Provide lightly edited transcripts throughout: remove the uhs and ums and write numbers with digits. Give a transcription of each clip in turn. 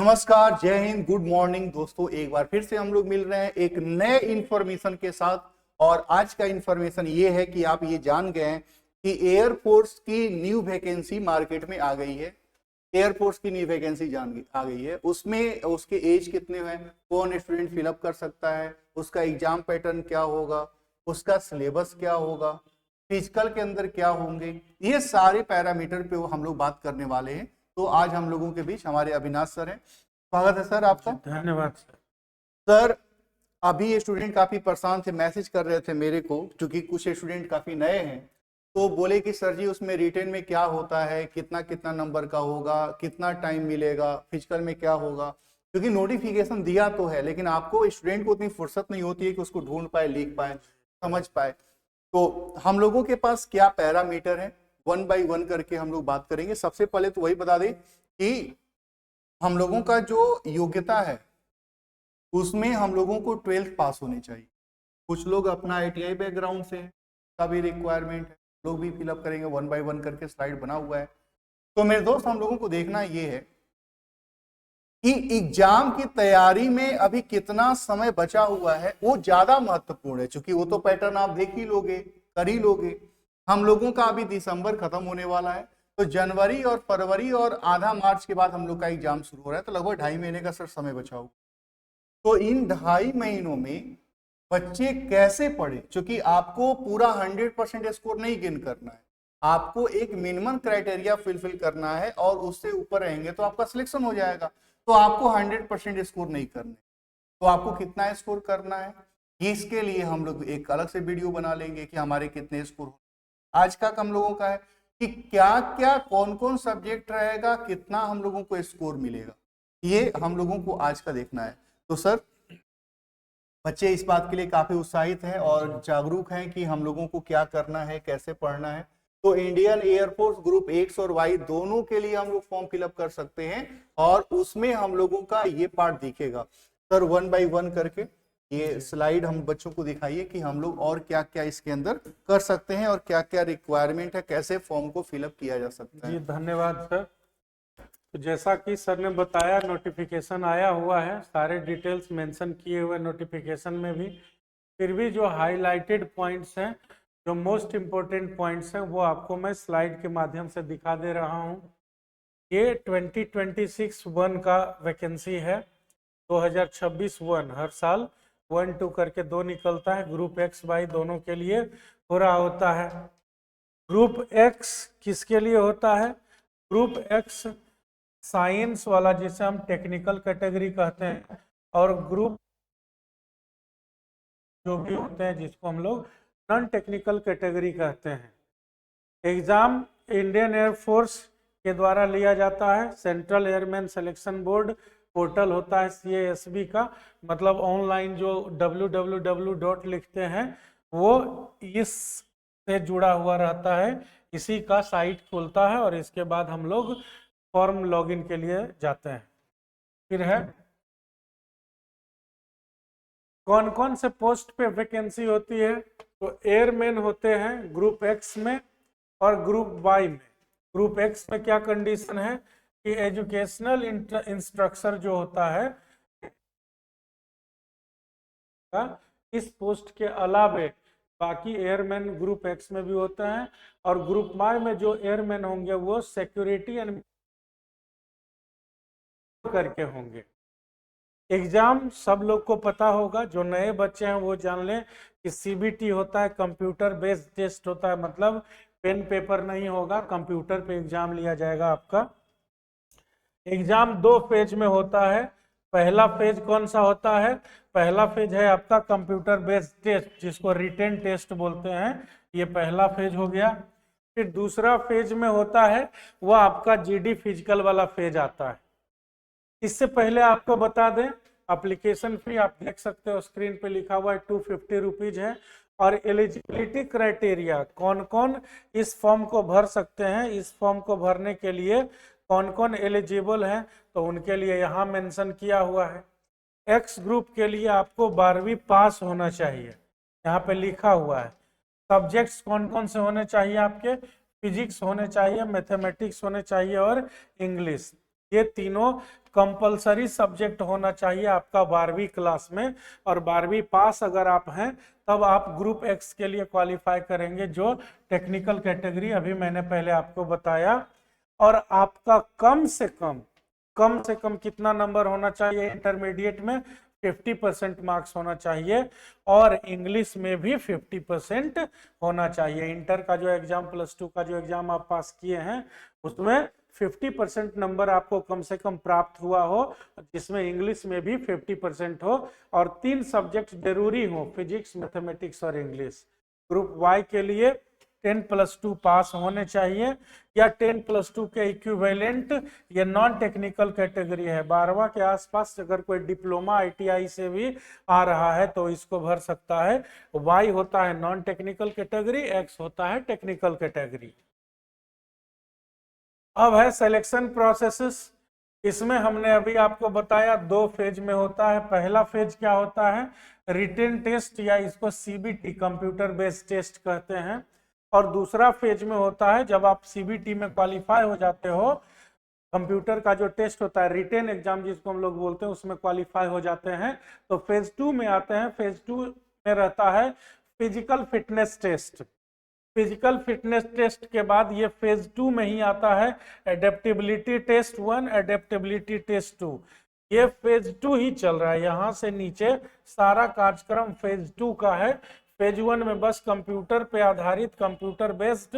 नमस्कार, जय Hind, good morning दोस्तों। एक बार फिर से हम लोग मिल रहे हैं एक नए इंफॉर्मेशन के साथ। और आज का इंफॉर्मेशन ये है कि आप ये जान गए हैं कि एयरफोर्स की न्यू वैकेंसी मार्केट में आ गई है। एयरफोर्स की न्यू वैकेंसी आ गई है। उसमें उसके एज कितने हैं, कौन स्टूडेंट फिलअप कर सकता है, उसका एग्जाम पैटर्न क्या होगा, उसका सिलेबस क्या होगा, फिजिकल के अंदर क्या होंगे, ये सारे पैरामीटर पे हम लोग बात करने वाले हैं। तो आज हम लोगों के बीच हमारे अविनाश सर हैं। स्वागत है सर आपका। धन्यवाद सर। सर, अभी ये स्टूडेंट काफी परेशान थे, मैसेज कर रहे थे मेरे को, क्योंकि कुछ स्टूडेंट काफी नए हैं। तो बोले कि सर जी उसमें रिटेन में क्या होता है, कितना कितना नंबर का होगा, कितना टाइम मिलेगा, फिजिकल में क्या होगा। क्योंकि नोटिफिकेशन दिया तो है, लेकिन आपको स्टूडेंट को उतनी फुर्सत नहीं होती है कि उसको ढूंढ पाए, लिख पाए, समझ पाए। तो हम लोगों के पास क्या पैरामीटर है, वन बाय वन करके हम लोग बात करेंगे। सबसे पहले तो वही बता दें कि हम लोगों का जो योग्यता है उसमें हम लोगों को 12th पास होनी चाहिए। कुछ लोग अपना ITI बैकग्राउंड से है, का भी रिक्वायरमेंट है, लोग भी फिलअप करेंगे। वन बाय वन करके स्लाइड बना हुआ है। तो मेरे दोस्त, हम लोगों को देखना ये है कि एग्जाम की तैयारी में अभी कितना समय बचा हुआ है, वो ज्यादा महत्वपूर्ण है। क्योंकि वो तो पैटर्न आप देख ही लोगे, कर ही लोगे। हम लोगों का अभी दिसंबर खत्म होने वाला है, तो जनवरी और फरवरी और आधा मार्च के बाद हम लोग का एग्जाम शुरू हो रहा है। तो लगभग 2.5 महीने का सर समय बचा हुआ। तो इन 2.5 महीनों में बच्चे कैसे पढ़े, क्योंकि आपको पूरा 100% स्कोर नहीं गेन करना है, आपको एक मिनिमम क्राइटेरिया फुलफिल करना है और उससे ऊपर रहेंगे तो आपका सिलेक्शन हो जाएगा। तो आपको 100% स्कोर नहीं करने, तो आपको कितना स्कोर करना है, इसके लिए हम लोग एक अलग से वीडियो बना लेंगे कि हमारे कितने स्कोर। आज का हम लोगों का है कि क्या क्या कौन कौन सब्जेक्ट रहेगा, कितना हम लोगों को स्कोर मिलेगा, ये हम लोगों को आज का देखना है। तो सर, बच्चे इस बात के लिए काफी उत्साहित हैं और जागरूक हैं कि हम लोगों को क्या करना है, कैसे पढ़ना है। तो इंडियन एयरफोर्स ग्रुप एक्स और वाई दोनों के लिए हम लोग फॉर्म फिलअप कर सकते हैं और उसमें हम लोगों का ये पार्ट दिखेगा। सर, वन बाय वन करके ये स्लाइड हम बच्चों को दिखाइए कि हम लोग और क्या क्या इसके अंदर कर सकते हैं और क्या क्या रिक्वायरमेंट है, कैसे फॉर्म को फिलअप किया जा सकता है। जी धन्यवाद सर। तो जैसा कि सर ने बताया, नोटिफिकेशन आया हुआ है, सारे डिटेल्स मेंशन किए हुए नोटिफिकेशन में भी। फिर भी जो हाईलाइटेड पॉइंट्स हैं, जो मोस्ट इम्पोर्टेंट पॉइंट्स हैं, वो आपको मैं स्लाइड के माध्यम से दिखा दे रहा हूँ। ये 2026 वन का वैकेंसी है। 2026 वन, हर साल 1 2 करके 2 निकलता है। ग्रुप एक्स वाई दोनों के लिए हो रहा होता है। ग्रुप एक्स किसके लिए होता है? ग्रुप एक्स साइंस वाला, जिसे हम टेक्निकल कैटेगरी कहते हैं, और ग्रुप जो भी होते हैं जिसको हम लोग नॉन टेक्निकल कैटेगरी कहते हैं। एग्जाम इंडियन एयरफोर्स के द्वारा लिया जाता है। Central airman selection board portal होता है CASB का, मतलब ऑनलाइन जो www. लिखते हैं वो इस से जुड़ा हुआ रहता है। इसी का साइट खुलता है और इसके बाद हम लोग फॉर्म लॉगिन के लिए जाते हैं। फिर है कौन कौन से पोस्ट पे वैकेंसी होती है। तो एयरमैन होते हैं ग्रुप एक्स में और ग्रुप वाई में। ग्रुप एक्स में क्या कंडीशन है कि एजुकेशनल इंस्ट्रक्टर जो होता है, इस पोस्ट के अलावे बाकी एयरमैन ग्रुप एक्स में भी होते हैं। और ग्रुप वाई में जो एयरमैन होंगे वो सिक्योरिटी एंड करके होंगे। एग्जाम सब लोग को पता होगा, जो नए बच्चे हैं वो जान लें कि CBT होता है, कंप्यूटर बेस्ड टेस्ट होता है। मतलब पेन पेपर नहीं होगा, कंप्यूटर पे एग्जाम लिया जाएगा आपका। एग्जाम 2 फेज में होता है। पहला फेज कौन सा होता है? पहला फेज है आपका कंप्यूटर बेस्ड टेस्ट, जिसको रिटेन टेस्ट बोलते हैं। ये पहला फेज हो गया। फिर दूसरा फेज में होता है वो आपका GD फिजिकल वाला फेज आता है। इससे पहले आपको बता दें, एप्लीकेशन फी आप देख सकते हो स्क्रीन पे लिखा हुआ है, 250 रुपीज है। और एलिजिबिलिटी क्राइटेरिया, कौन कौन इस फॉर्म को भर सकते हैं, इस फॉर्म को भरने के लिए कौन कौन एलिजिबल है, तो उनके लिए यहाँ मेंशन किया हुआ है। एक्स ग्रुप के लिए आपको 12वीं पास होना चाहिए, यहाँ पे लिखा हुआ है। सब्जेक्ट्स कौन कौन से होने चाहिए आपके? फिजिक्स होने चाहिए, मैथमेटिक्स होने चाहिए और इंग्लिश। ये तीनों कंपलसरी सब्जेक्ट होना चाहिए आपका 12वीं क्लास में, और 12वीं पास अगर आप हैं तब आप ग्रुप एक्स के लिए क्वालिफाई करेंगे, जो टेक्निकल कैटेगरी अभी मैंने पहले आपको बताया। और आपका कम से कम कितना नंबर होना चाहिए इंटरमीडिएट में? 50% मार्क्स होना चाहिए, और इंग्लिश में भी 50% होना चाहिए। इंटर का जो एग्जाम, +2 का जो एग्जाम आप पास किए हैं, उसमें 50% नंबर आपको कम से कम प्राप्त हुआ हो, जिसमें इंग्लिश में भी 50% हो, और 3 सब्जेक्ट जरूरी हो, फिजिक्स, मैथमेटिक्स और इंग्लिश। ग्रुप वाई के लिए 10+2 पास होने चाहिए, या 10+2 के इक्विवेलेंट। ये नॉन टेक्निकल कैटेगरी है, 12वां के आसपास अगर कोई डिप्लोमा ITI से भी आ रहा है तो इसको भर सकता है। वाई होता है नॉन टेक्निकल कैटेगरी, एक्स होता है टेक्निकल कैटेगरी। अब है सिलेक्शन प्रोसेसेस। इसमें हमने अभी आपको बताया 2 फेज में होता है। पहला फेज क्या होता है? रिटन टेस्ट, या इसको CBT कंप्यूटर बेस्ड टेस्ट कहते हैं। और दूसरा फेज में होता है जब आप CBT में क्वालिफाई हो जाते हो, कंप्यूटर का जो टेस्ट होता है, रिटन एग्जाम जिसको हम लोग बोलते हैं, उसमें क्वालिफाई हो जाते हैं तो फेज 2 में आते हैं। फेज 2 में रहता है physical fitness test. Physical fitness test के बाद ये फेज 2 में ही आता है एडेप्टेबिलिटी टेस्ट 1, एडेप्टेबिलिटी टेस्ट 2। ये फेज 2 ही चल रहा है, यहाँ से नीचे सारा कार्यक्रम फेज 2 का है। फेज 1 में बस कंप्यूटर पे आधारित, computer based,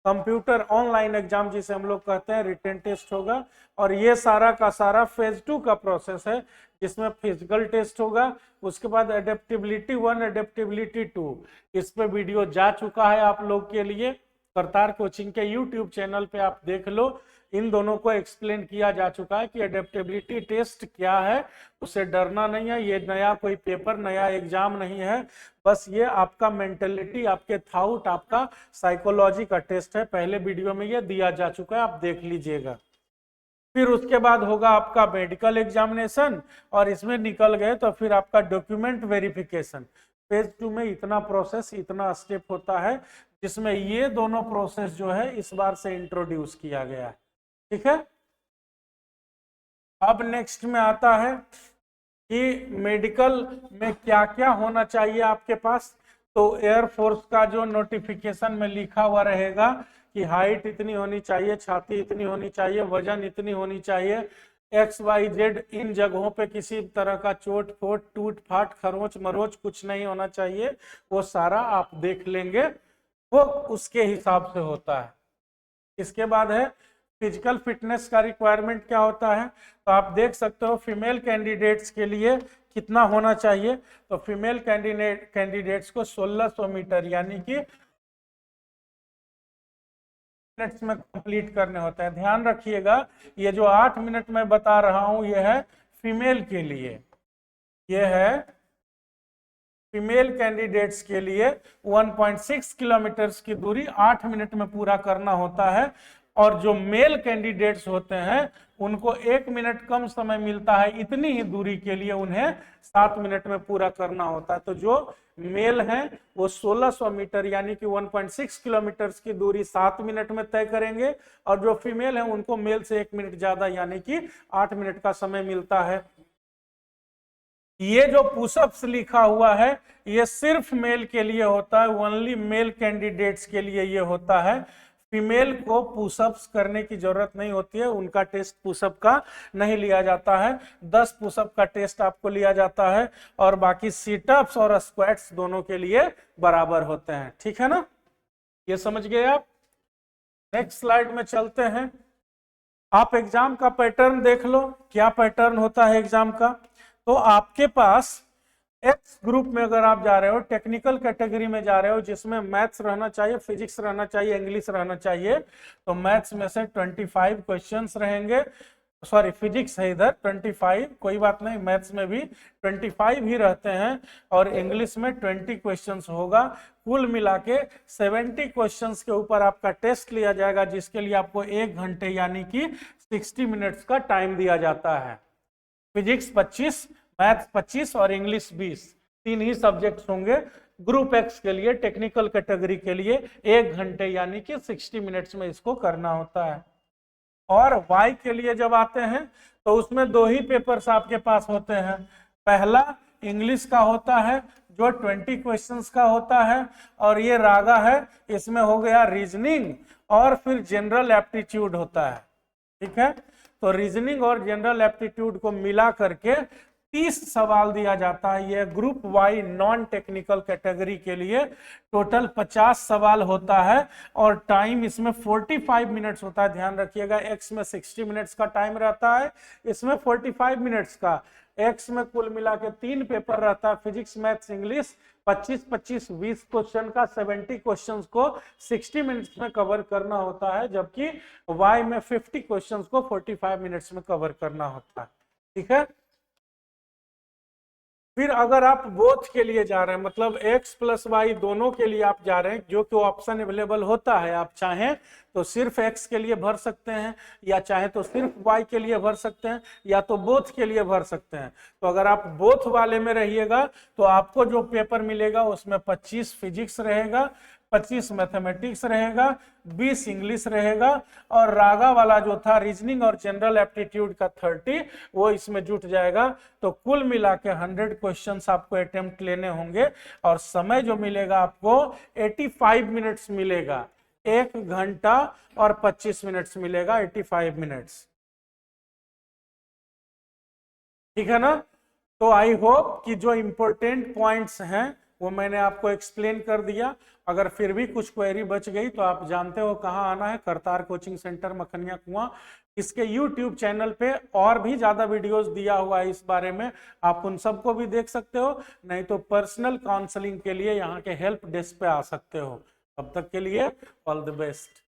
computer online exam जिसे हम लोग कहते हैं, रिटन टेस्ट होगा। और ये सारा का सारा फेज 2 का प्रोसेस है, जिसमें फिजिकल टेस्ट होगा, उसके बाद एडेप्टेबिलिटी 1, एडेप्टेबिलिटी 2। इस पे वीडियो जा चुका है आप लोग के लिए, करतार कोचिंग के यूट्यूब चैनल पे आप देख लो। इन दोनों को एक्सप्लेन किया जा चुका है कि एडेप्टेबिलिटी टेस्ट क्या है, उससे डरना नहीं है। ये नया कोई पेपर, नया एग्जाम नहीं है, बस ये आपका मेंटेलिटी, आपके थॉट, आपका साइकोलॉजी का टेस्ट है। पहले वीडियो में ये दिया जा चुका है, आप देख लीजिएगा। फिर उसके बाद होगा आपका मेडिकल एग्जामिनेशन, और इसमें निकल गए तो फिर आपका डॉक्यूमेंट वेरिफिकेशन। फेज 2 में इतना प्रोसेस, इतना स्टेप होता है, जिसमें ये दोनों प्रोसेस जो है इस बार से इंट्रोड्यूस किया गया है। ठीक है। अब नेक्स्ट में आता है कि मेडिकल में क्या क्या होना चाहिए आपके पास। तो एयरफोर्स का जो नोटिफिकेशन में लिखा हुआ रहेगा कि हाइट इतनी होनी चाहिए, छाती इतनी होनी चाहिए, वजन इतनी होनी चाहिए, XYZ इन जगहों पे किसी तरह का चोट फोट, टूट फाट, खरोच मरोच कुछ नहीं होना चाहिए। वो सारा आप देख लेंगे, वो उसके हिसाब से होता है। इसके बाद है फिजिकल फिटनेस का रिक्वायरमेंट क्या होता है। तो आप देख सकते हो फीमेल कैंडिडेट्स के लिए कितना होना चाहिए। तो फीमेल कैंडिडेट्स को 1600 मीटर यानी कि मिनट्स में कंप्लीट करने होते हैं। ध्यान रखिएगा, ये जो 8 मिनट में बता रहा हूं ये है फीमेल के लिए, ये है फीमेल कैंडिडेट्स के लिए 1.6 किलोमीटर की दूरी 8 मिनट में पूरा करना होता है। और जो मेल कैंडिडेट्स होते हैं उनको 1 मिनट कम समय मिलता है, इतनी ही दूरी के लिए उन्हें 7 मिनट में पूरा करना होता है। तो जो मेल हैं वो 1600 मीटर यानी कि 1.6 किलोमीटर की दूरी 7 मिनट में तय करेंगे, और जो फीमेल है उनको मेल से 1 मिनट ज्यादा यानी कि 8 मिनट का समय मिलता है। ये जो पुशअप्स लिखा हुआ है ये सिर्फ मेल के लिए होता है, ओनली मेल कैंडिडेट्स के लिए ये होता है। फीमेल को पुशअप्स करने की जरूरत नहीं होती है, उनका टेस्ट पुशअप का नहीं लिया जाता है। 10 पुशअप का टेस्ट आपको लिया जाता है, और बाकी सीटअप्स और स्क्वाट्स दोनों के लिए बराबर होते हैं। ठीक है ना, ये समझ गए आप। नेक्स्ट स्लाइड में चलते हैं। आप एग्जाम का पैटर्न देख लो, क्या पैटर्न होता है एग्जाम का। तो आपके पास एक्स ग्रुप में अगर आप जा रहे हो, टेक्निकल कैटेगरी में जा रहे हो, जिसमें मैथ्स रहना चाहिए, फिजिक्स रहना चाहिए, इंग्लिश रहना चाहिए, तो मैथ्स में से 25 क्वेश्चंस रहेंगे। सॉरी, फिजिक्स है इधर 25, कोई बात नहीं, मैथ्स में भी 25 ही रहते हैं, और इंग्लिश में 20 क्वेश्चंस होगा। कुल मिला के 70 क्वेश्चंस के ऊपर आपका टेस्ट लिया जाएगा, जिसके लिए आपको 1 घंटे यानी कि 60 मिनट्स का टाइम दिया जाता है। फिजिक्स 25, मैथ्स 25 और इंग्लिश 20, 3 ही सब्जेक्ट्स होंगे। ग्रुप एक्स के लिए, टेक्निकल कैटेगरी के लिए 1 घंटे यानी कि 60 मिनट्स में इसको करना होता है। और वाई के लिए जब आते हैं तो उसमें दो ही पेपर्स आपके पास होते हैं। पहला इंग्लिश का होता है जो 20 क्वेश्चंस का होता है, और ये रागा है, इसमें हो गया रीजनिंग और फिर जनरल एप्टीट्यूड होता है। ठीक है, तो रीजनिंग और जनरल एप्टीट्यूड को मिला करके 30 सवाल दिया जाता है। ये group Y non technical category के लिए टोटल 50 सवाल होता है और टाइम इसमें 45 मिनट्स होता है। ध्यान रखिएगा, एक्स में 60 मिनट्स का टाइम रहता है, इसमें 45 मिनट्स का। एक्स में कुल मिला के 3 पेपर रहता है, फिजिक्स, मैथ्स, इंग्लिश। 25-25 20 क्वेश्चन का 70 क्वेश्चंस को 60 मिनट्स में कवर करना होता है, जबकि वाई में 50 क्वेश्चंस को 45 मिनट्स में कवर करना होता है। ठीक है, फिर अगर आप बोथ के लिए जा रहे हैं, मतलब x प्लस वाई दोनों के लिए आप जा रहे हैं, जो कि ऑप्शन अवेलेबल होता है, आप चाहें तो सिर्फ x के लिए भर सकते हैं, या चाहे तो सिर्फ y के लिए भर सकते हैं, या तो बोथ के लिए भर सकते हैं। तो अगर आप बोथ वाले में रहिएगा तो आपको जो पेपर मिलेगा उसमें 25 फिजिक्स रहेगा, 25 मैथमेटिक्स रहेगा, 20 इंग्लिश रहेगा, और रागा वाला जो था रीजनिंग और जनरल एप्टीट्यूड का 30 वो इसमें जुट जाएगा। तो कुल मिला के 100 क्वेश्चंस आपको अटेम्प्ट लेने होंगे, और समय जो मिलेगा आपको 85 मिनट्स मिलेगा। 1 घंटा और 25 मिनट्स मिलेगा, 85 मिनट्स। ठीक है ना। तो आई होप कि जो इंपॉर्टेंट पॉइंट्स हैं वो मैंने आपको एक्सप्लेन कर दिया। अगर फिर भी कुछ क्वेरी बच गई तो आप जानते हो कहाँ आना है, करतार कोचिंग सेंटर, मखनिया कुआं। इसके YouTube चैनल पे और भी ज्यादा वीडियोस दिया हुआ है इस बारे में, आप उन सबको भी देख सकते हो। नहीं तो पर्सनल काउंसलिंग के लिए यहाँ के हेल्प डेस्क पे आ सकते हो। तब तक के लिए ऑल द बेस्ट।